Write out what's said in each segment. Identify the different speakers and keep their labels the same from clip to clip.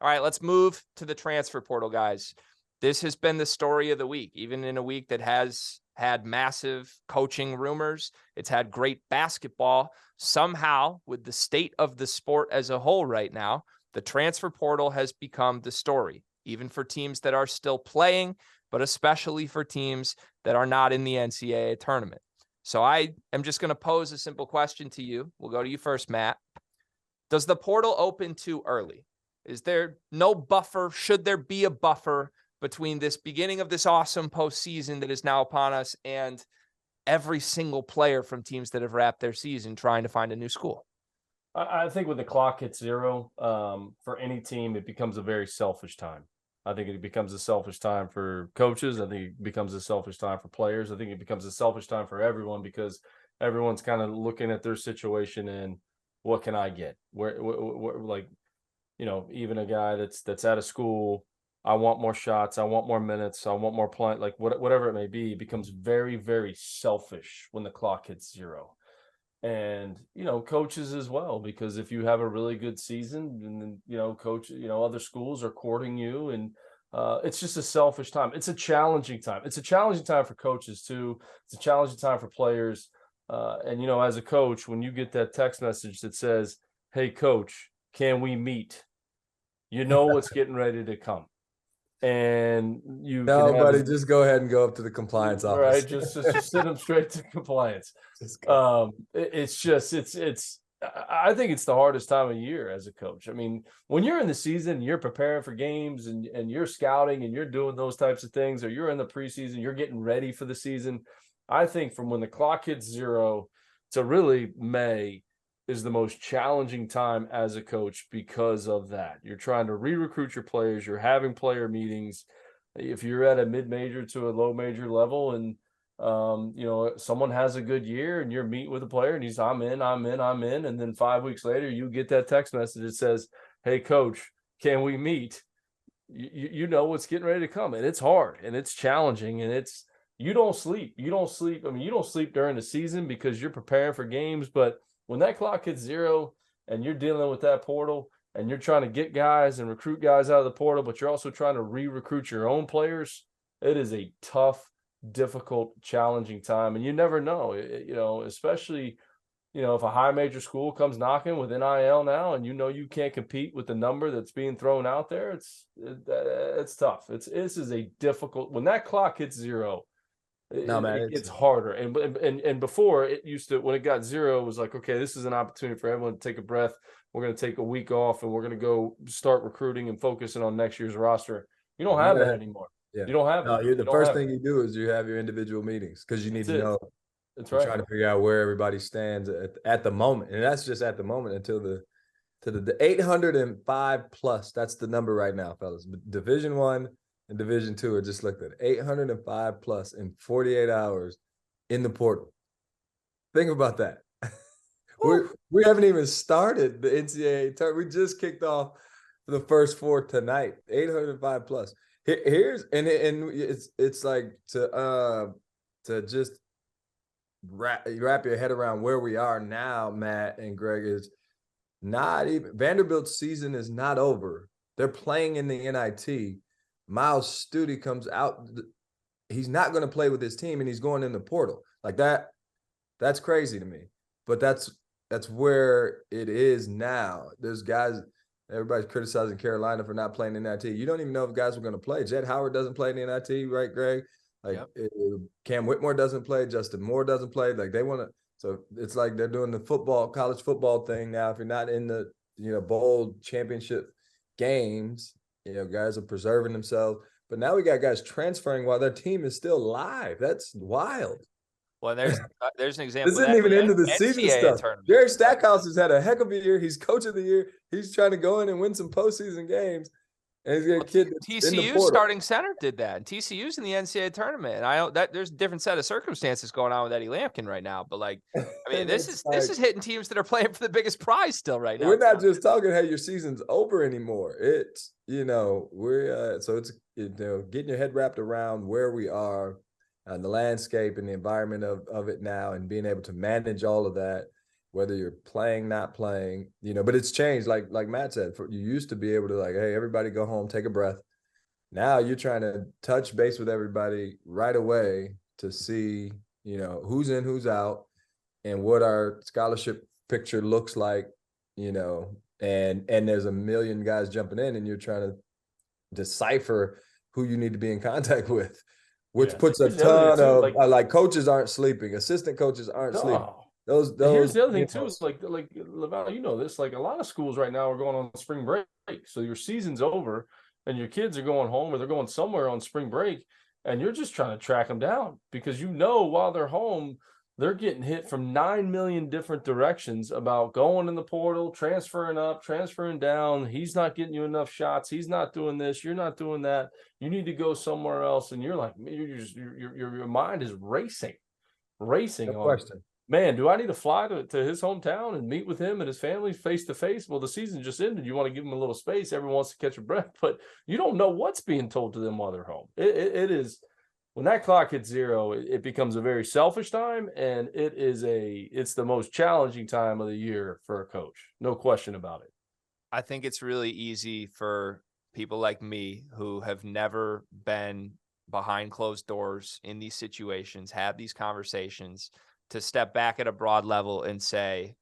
Speaker 1: All right, let's move to the transfer portal, guys. This has been the story of the week, even in a week that has had massive coaching rumors. It's had great basketball. Somehow, with the state of the sport as a whole right now, the transfer portal has become the story, even for teams that are still playing, but especially for teams that are not in the NCAA tournament. So I am just going to pose a simple question to you. We'll go to you first, Matt. Does the portal open too early? Is there no buffer? Should there be a buffer between this beginning of this awesome postseason that is now upon us and every single player from teams that have wrapped their season trying to find a new school?
Speaker 2: I think when the clock hits zero, for any team, it becomes a very selfish time. I think it becomes a selfish time for coaches. I think it becomes a selfish time for players. I think it becomes a selfish time for everyone because everyone's kind of looking at their situation and what can I get? Where like, even a guy that's out of school, I want more shots, I want more minutes, I want more play, like whatever it may be, it becomes very, very selfish when the clock hits zero. And coaches as well, because if you have a really good season, and then coach, other schools are courting you, and it's just a selfish time. It's a challenging time. It's a challenging time for coaches too. It's a challenging time for players. And as a coach, when you get that text message that says, "Hey, coach, can we meet?" You know what's getting ready to come, and you
Speaker 3: No,
Speaker 2: can have
Speaker 3: buddy, just go ahead and go up to the compliance office.
Speaker 2: right. Just send them straight to compliance. It's I think it's the hardest time of year as a coach. I mean, when you're in the season, you're preparing for games and you're scouting and you're doing those types of things, or you're in the preseason, you're getting ready for the season. I think from when the clock hits zero to really May is the most challenging time as a coach because of that. You're trying to re-recruit your players. You're having player meetings. If you're at a mid-major to a low major level and someone has a good year and you're meeting with a player and he's I'm in. And then 5 weeks later, you get that text message that says, "Hey, coach, can we meet?" You know what's getting ready to come. And it's hard and it's challenging and you don't sleep. You don't sleep. I mean, you don't sleep during the season because you're preparing for games. But when that clock hits zero and you're dealing with that portal and you're trying to get guys and recruit guys out of the portal, but you're also trying to re-recruit your own players, it is a tough, difficult, challenging time. And you never know, especially, if a high major school comes knocking with NIL now and you can't compete with the number that's being thrown out there, it's tough. This is a difficult, when that clock hits zero,
Speaker 3: No, man,
Speaker 2: it's harder. And before it used to, when it got zero, it was like, okay, this is an opportunity for everyone to take a breath. We're going to take a week off and we're going to go start recruiting and focusing on next year's roster. You don't have that anymore.
Speaker 3: Yeah.
Speaker 2: You don't have
Speaker 3: No,
Speaker 2: that.
Speaker 3: the first thing you do is you have your individual meetings because you need to know.
Speaker 2: That's
Speaker 3: right.
Speaker 2: right.
Speaker 3: Trying to figure out where everybody stands at the moment. And that's just at the moment until the 805 plus. That's the number right now, fellas. Division I and Division II, I just looked at 805 plus in 48 hours in the portal. Think about that. we haven't even started the NCAA tournament. We just kicked off the first four tonight. 805 plus. Here's and it's like to just wrap your head around where we are now, Matt and Greg, is not even Vanderbilt's season is not over. They're playing in the NIT. Miles Studi comes out. He's not going to play with his team, and he's going in the portal. Like that. That's crazy to me. But that's where it is now. There's guys. Everybody's criticizing Carolina for not playing in the NIT. You don't even know if guys are going to play. Jed Howard doesn't play in the NIT, right, Greg? Cam Whitmore doesn't play. Justin Moore doesn't play. Like they want to. So it's like they're doing the college football thing now. If you're not in the bowl championship games, guys are preserving themselves. But now we got guys transferring while their team is still live. That's wild.
Speaker 1: Well, there's an example.
Speaker 3: This isn't even into the season stuff. Jerry Stackhouse has had a heck of a year. He's coach of the year. He's trying to go in and win some postseason games. And he's got a kid
Speaker 1: TCU's starting center did that. And TCU's in the NCAA tournament. And I know that there's a different set of circumstances going on with Eddie Lampkin right now. But this is hitting teams that are playing for the biggest prize still right now.
Speaker 3: We're not just talking, hey, your season's over anymore. It's we're so it's getting your head wrapped around where we are. The landscape and the environment of it now and being able to manage all of that whether you're playing, not playing, but it's changed. Like Matt said, you used to be able to like, hey, everybody go home, take a breath. Now you're trying to touch base with everybody right away to see, who's in, who's out, and what our scholarship picture looks like, and there's a million guys jumping in, and you're trying to decipher who you need to be in contact with, which puts a ton of like coaches aren't sleeping, assistant coaches aren't sleeping. Those.
Speaker 2: Here's the other thing too, is like Laval, this, like a lot of schools right now are going on spring break, so your season's over and your kids are going home or they're going somewhere on spring break, and you're just trying to track them down because while they're home, they're getting hit from 9 million different directions about going in the portal, transferring up, transferring down. He's not getting you enough shots. He's not doing this. You're not doing that. You need to go somewhere else. And you're like, your mind is racing
Speaker 3: No question.
Speaker 2: Man, do I need to fly to his hometown and meet with him and his family face to face? Well, the season just ended. You want to give them a little space. Everyone wants to catch a breath, but you don't know what's being told to them while they're home. It is, when that clock hits zero, it becomes a very selfish time, and it's the most challenging time of the year for a coach. No question about it.
Speaker 1: I think it's really easy for people like me who have never been behind closed doors in these situations, have these conversations, to step back at a broad level and say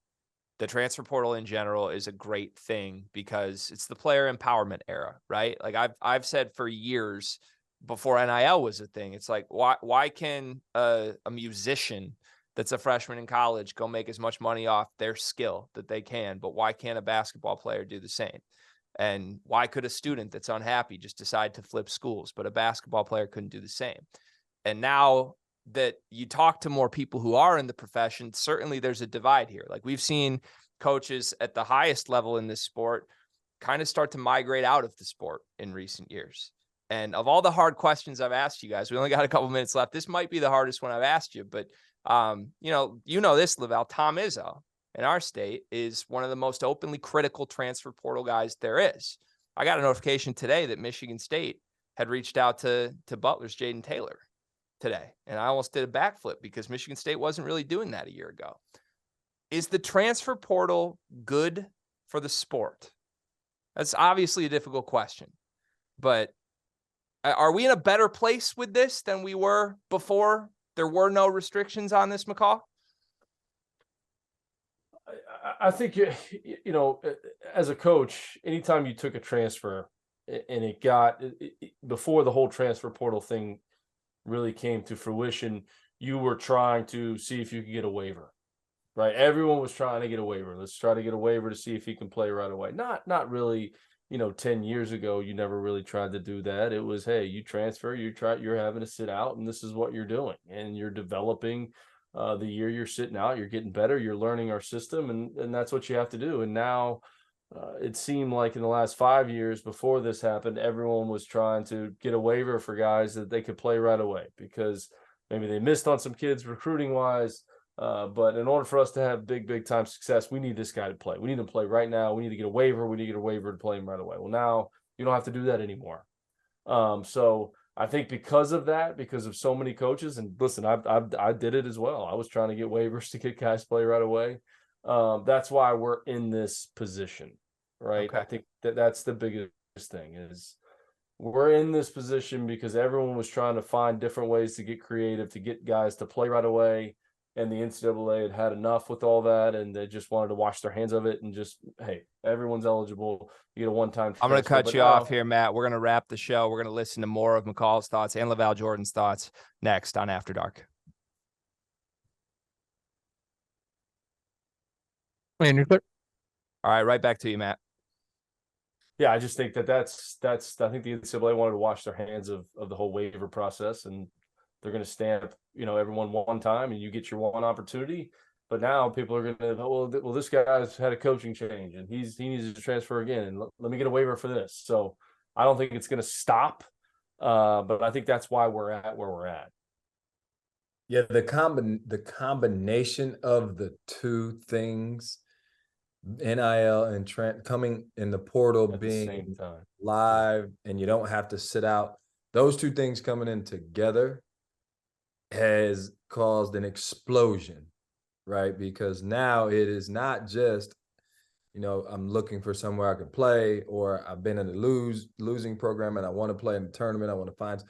Speaker 1: the transfer portal in general is a great thing because it's the player empowerment era, right? Like I've said for years before NIL was a thing, it's like, why can a musician that's a freshman in college go make as much money off their skill that they can, but why can't a basketball player do the same? And why could a student that's unhappy just decide to flip schools, but a basketball player couldn't do the same? And now that you talk to more people who are in the profession, certainly there's a divide here. Like we've seen coaches at the highest level in this sport kind of start to migrate out of the sport in recent years. And of all the hard questions I've asked you guys, we only got a couple minutes left. This might be the hardest one I've asked you, but this, Laval, Tom Izzo in our state is one of the most openly critical transfer portal guys there is. I got a notification today that Michigan State had reached out to Butler's Jaden Taylor today. And I almost did a backflip because Michigan State wasn't really doing that a year ago. Is the transfer portal good for the sport? That's obviously a difficult question, but are we in a better place with this than we were before there were no restrictions on this, McCall?
Speaker 2: I think, as a coach, anytime you took a transfer and it got before the whole transfer portal thing really came to fruition, you were trying to see if you could get a waiver, right? Everyone was trying to get a waiver. Let's try to get a waiver to see if he can play right away. Not really, 10 years ago, you never really tried to do that. It was, hey, you transfer, you're having to sit out, and this is what you're doing. And you're developing the year you're sitting out, you're getting better, you're learning our system, and that's what you have to do. And now it seemed like in the last 5 years before this happened, everyone was trying to get a waiver for guys that they could play right away because maybe they missed on some kids recruiting wise. But in order for us to have big time success, we need this guy to play. We need him to play right now. We need to get a waiver. We need to get a waiver to play him right away. Well, now you don't have to do that anymore. So I think because of that, because of so many coaches, and listen, I did it as well. I was trying to get waivers to get guys to play right away. That's why we're in this position, right? Okay. I think that's the biggest thing is we're in this position because everyone was trying to find different ways to get creative, to get guys to play right away. And the NCAA had enough with all that, and they just wanted to wash their hands of it and just, hey, everyone's eligible. You get a one-time transfer.
Speaker 1: I'm going to cut you off here, Matt. We're going to wrap the show. We're going to listen to more of McCall's thoughts and Laval Jordan's thoughts next on After Dark.
Speaker 4: And you're clear.
Speaker 1: All right, right back to you, Matt.
Speaker 2: Yeah, I just think that's I think the NCAA wanted to wash their hands of the whole waiver process, and they're going to stamp, everyone one time and you get your one opportunity. But now people are going to, well, this guy's had a coaching change and he needs to transfer again. And let me get a waiver for this. So I don't think it's going to stop. But I think that's why we're at where we're at.
Speaker 3: Yeah, the combination of the two things, NIL and coming in the portal at being live, and you don't have to sit out, those two things coming in together has caused an explosion right? Because now it is not just, I'm looking for somewhere I can play, or I've been in a losing program and I want to play in the tournament. I want to find,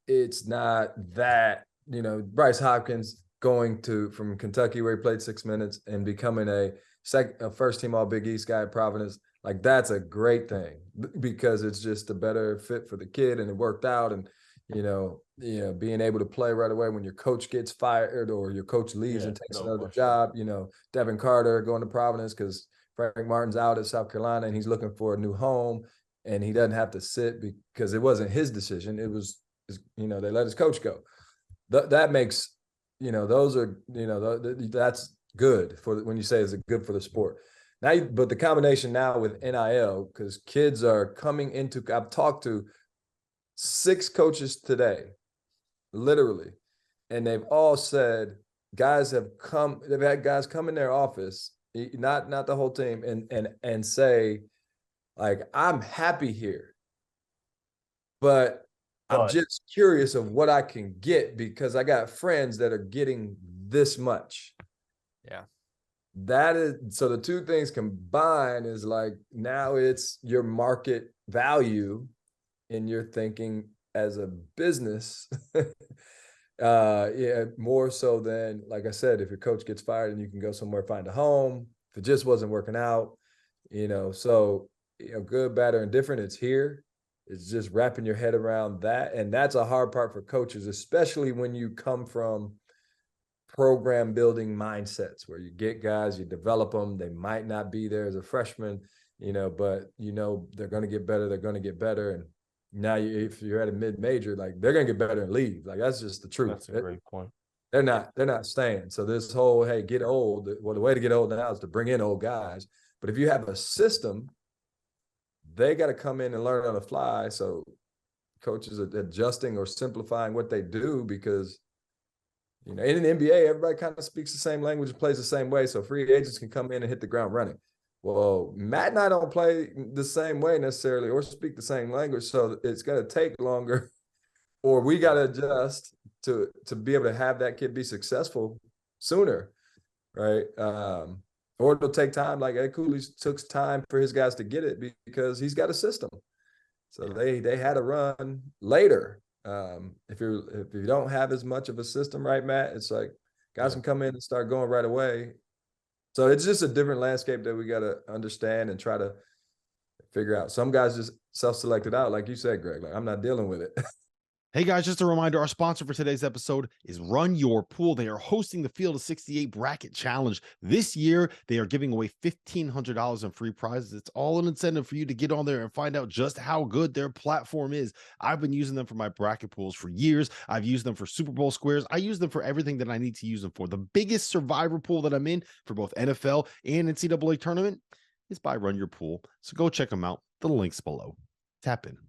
Speaker 3: it's not that, Bryce Hopkins going from Kentucky where he played 6 minutes and becoming a first team all Big East guy at Providence. Like, that's a great thing because it's just a better fit for the kid, and it worked out. And, being able to play right away when your coach gets fired or your coach leaves and takes another job, Devin Carter going to Providence because Frank Martin's out at South Carolina and he's looking for a new home, and he doesn't have to sit because it wasn't his decision. It was, they let his coach go. That makes, those are, that's good for when you say is it good for the sport. Now, but the combination now with NIL, because kids are coming into, I've talked to 6 coaches today, literally, and they've all said they've had guys come in their office, not the whole team, and say, like, I'm happy here, but I'm just curious of what I can get because I got friends that are getting this much.
Speaker 1: Yeah.
Speaker 3: That is, so the two things combined is like, now it's your market value in your thinking as a business. More so than, like I said, if your coach gets fired and you can go somewhere, find a home, if it just wasn't working out, so, good, bad, or indifferent, it's here. It's just wrapping your head around that. And that's a hard part for coaches, especially when you come from program building mindsets where you get guys, you develop them. They might not be there as a freshman, but they're going to get better. They're going to get better. And now if you're at a mid-major, like, they're going to get better and leave. Like, that's just the truth.
Speaker 2: That's a great point.
Speaker 3: They're not staying. So this whole, hey, get old. Well, the way to get old now is to bring in old guys. But if you have a system, they got to come in and learn on the fly. So coaches are adjusting or simplifying what they do because, in the NBA, everybody kind of speaks the same language and plays the same way. So free agents can come in and hit the ground running. Well, Matt and I don't play the same way necessarily or speak the same language. So it's going to take longer, or we got to adjust to be able to have that kid be successful sooner, right? Or it'll take time. Like Ed Cooley took time for his guys to get it because he's got a system. So they had to run later. If you don't have as much of a system, right, Matt, it's like guys can come in and start going right away. So it's just a different landscape that we got to understand and try to figure out. Some guys just self-selected out, like you said, Greg. Like, I'm not dealing with it.
Speaker 4: Hey guys, just a reminder, our sponsor for today's episode is Run Your Pool. They are hosting the Field of 68 Bracket Challenge. This year, they are giving away $1,500 in free prizes. It's all an incentive for you to get on there and find out just how good their platform is. I've been using them for my bracket pools for years. I've used them for Super Bowl squares. I use them for everything that I need to use them for. The biggest survivor pool that I'm in for both NFL and NCAA tournament is by Run Your Pool. So go check them out. The link's below. Tap in.